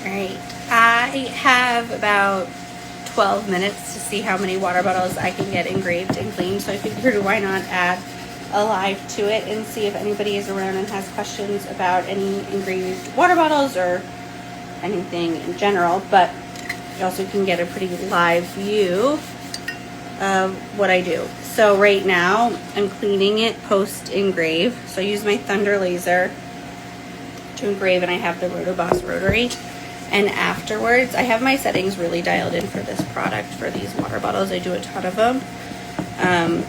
Alright, I have about 12 minutes to see how many water bottles I can get engraved and cleaned, so I figured why not add a live to it and see if anybody is around and has questions about any engraved water bottles or anything in general. But you also can get a pretty live view of what I do. So right now I'm cleaning it post engrave. So I use my Thunder laser to engrave, and I have the Rotoboss rotary. And afterwards, I have my settings really dialed in for this product, for these water bottles. I do a ton of them.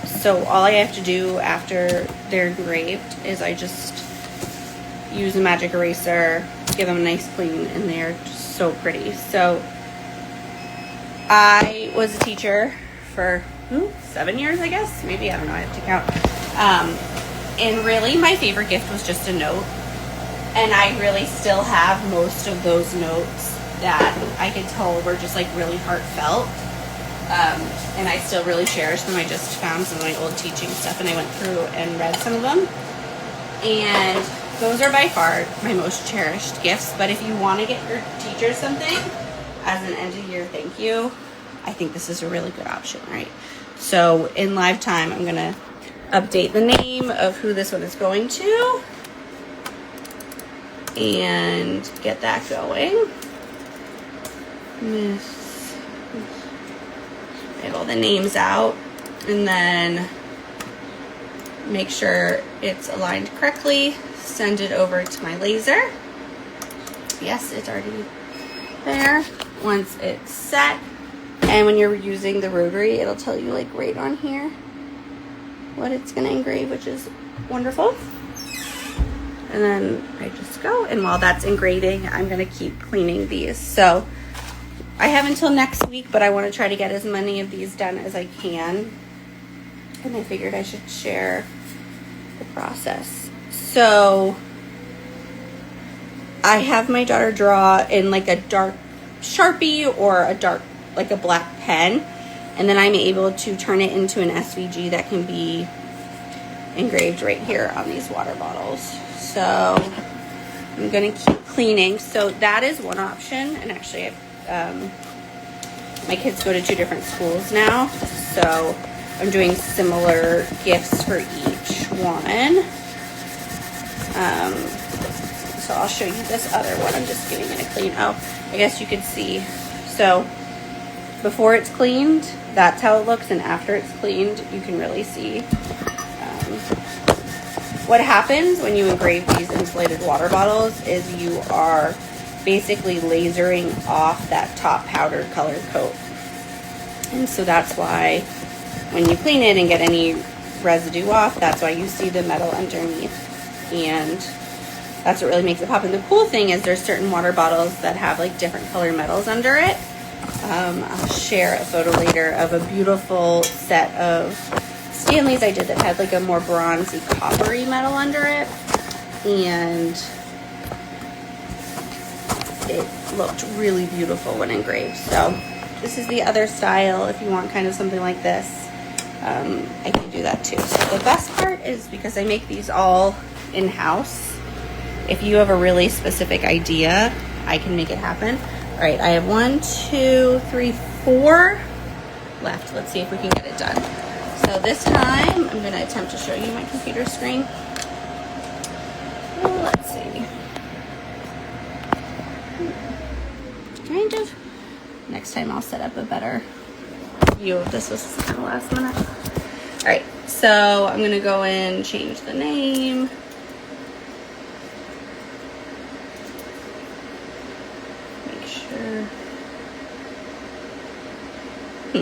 So all I have to do after they're engraved is I just use a magic eraser, give them a nice clean, and they're just so pretty. So I was a teacher for 7 years, I guess. Maybe, I don't know, I have to count. And really my favorite gift was just a note. And I really still have most of those notes that I could tell were just like really heartfelt. And I still really cherish them. I just found some of my old teaching stuff and I went through and read some of them. And those are by far my most cherished gifts. But if you want to get your teacher something as an end of year thank you, I think this is a really good option, right? So in live time, I'm going to update the name of who this one is going to and get that going. Get all the names out and then make sure it's aligned correctly. Send it over to my laser. Yes, it's already there. Once it's set, and when you're using the rotary, it'll tell you like right on here what it's gonna engrave, which is wonderful. And then I just go, and while that's engraving, I'm gonna keep cleaning these. So I have until next week, but I want to try to get as many of these done as I can. And I figured I should share the process. So I have my daughter draw in like a dark Sharpie or a dark, like a black pen. And then I'm able to turn it into an SVG that can be engraved right here on these water bottles. So I'm going to keep cleaning. So that is one option. And actually, my kids go to 2 different schools now. So I'm doing similar gifts for each one. So I'll show you this other one. I'm just giving it a clean. Oh, I guess you could see. So before it's cleaned, that's how it looks. And after it's cleaned, you can really see what happens when you engrave these insulated water bottles is you are basically lasering off that top powdered colored coat. And so that's why when you clean it and get any residue off, that's why you see the metal underneath. And that's what really makes it pop. And the cool thing is there's certain water bottles that have like different color metals under it. I'll share a photo later of a beautiful set of Stanleys I did that had like a more bronzy coppery metal under it, and it looked really beautiful when engraved. So this is the other style. If you want kind of something like this, I can do that too. So the best part is because I make these all in-house, if you have a really specific idea, I can make it happen. All right, I have 1, 2, 3, 4 left. Let's see if we can get it done. So this time, I'm going to attempt to show you my computer screen. Well, let's see. Kind of. Next time I'll set up a better view of this. Was kind of last minute. All right, so I'm going to go in, change the name. Make sure. I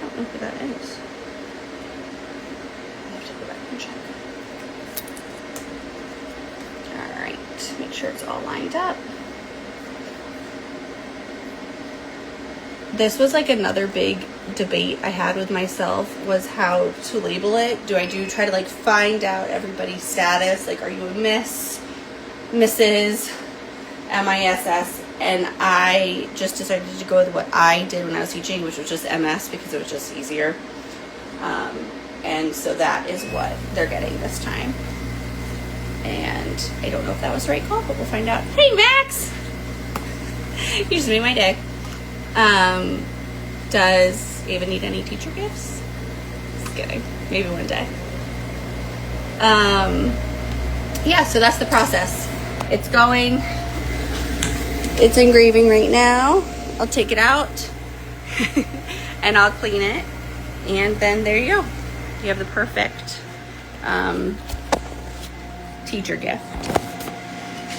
don't know who that is. Alright, make sure it's all lined up. This was like another big debate I had with myself, was how to label it. Do I try to like find out everybody's status? Like, are you a Miss, Mrs., MISS? And I just decided to go with what I did when I was teaching, which was just MS, because it was just easier. And so that is what they're getting this time. And I don't know if that was the right call, but we'll find out. Hey, Max! You just made my day. Does Ava need any teacher gifts? Just kidding. Maybe one day. Yeah, so that's the process. It's going. It's engraving right now. I'll take it out and I'll clean it. And then there you go. You have the perfect teacher gift.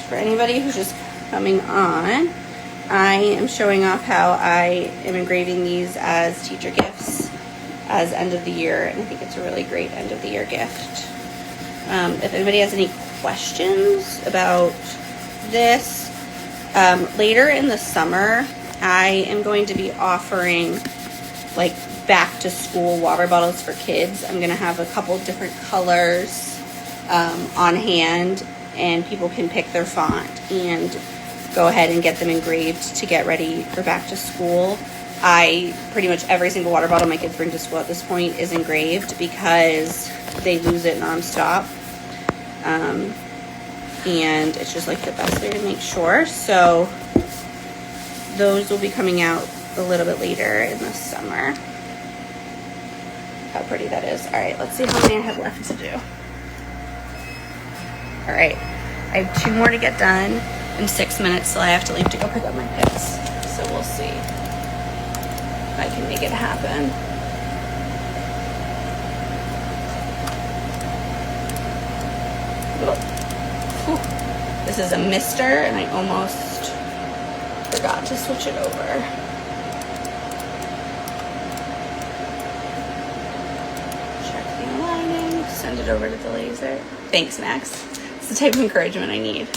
For anybody who's just coming on, I am showing off how I am engraving these as teacher gifts as end of the year, and I think it's a really great end of the year gift. If anybody has any questions about this, later in the summer, I am going to be offering like back to school water bottles for kids. I'm going to have a couple different colors on hand, and people can pick their font and go ahead and get them engraved to get ready for back to school. Pretty much every single water bottle my kids bring to school at this point is engraved because they lose it nonstop. And it's just like the best way to make sure. So those will be coming out a little bit later in the summer. How pretty that is. All right, let's see how many I have left to do. All right, I have 2 more to get done in 6 minutes till I have to leave to go pick up my kids. So we'll see if I can make it happen. Whew. This is a mister, and I almost forgot to switch it over. Check the aligning, send it over to the laser. Thanks, Max. It's the type of encouragement I need.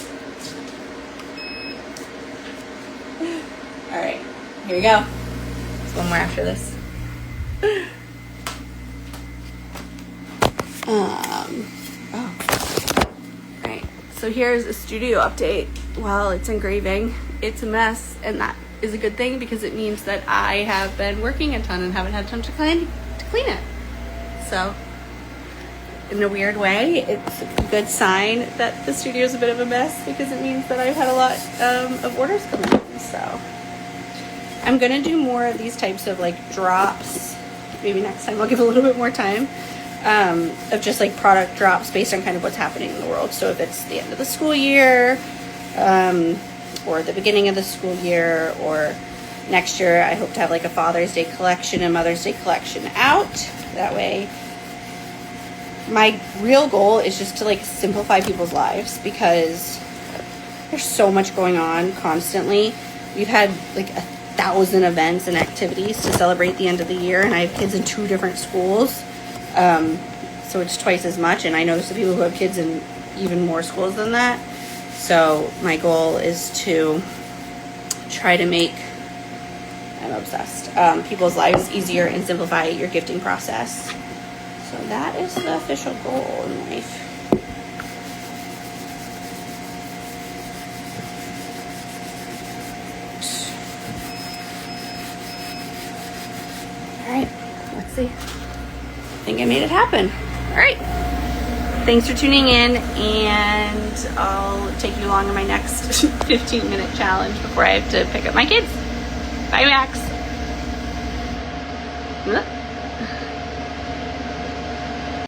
All right, here we go. There's one more after this. Right. So here's a studio update. While it's engraving, it's a mess, and that is a good thing because it means that I have been working a ton and haven't had time to clean it. So, in a weird way, it's a good sign that the studio is a bit of a mess because it means that I've had a lot of orders come in. So, I'm gonna do more of these types of like drops. Maybe next time I'll give a little bit more time of just like product drops based on kind of what's happening in the world. So if it's the end of the school year, or the beginning of the school year, or next year, I hope to have like a Father's Day collection and Mother's Day collection out. That way, my real goal is just to like simplify people's lives because there's so much going on constantly. We've had like 1,000 events and activities to celebrate the end of the year, and I have kids in 2 different schools, so it's twice as much, and I know there's some people who have kids in even more schools than that. So my goal is to try to make, I'm obsessed, people's lives easier and simplify your gifting process. So that is the official goal in life. All right, let's see. I think I made it happen. All right. Thanks for tuning in, and I'll take you along on my next 15-minute challenge before I have to pick up my kids. Bye, Max.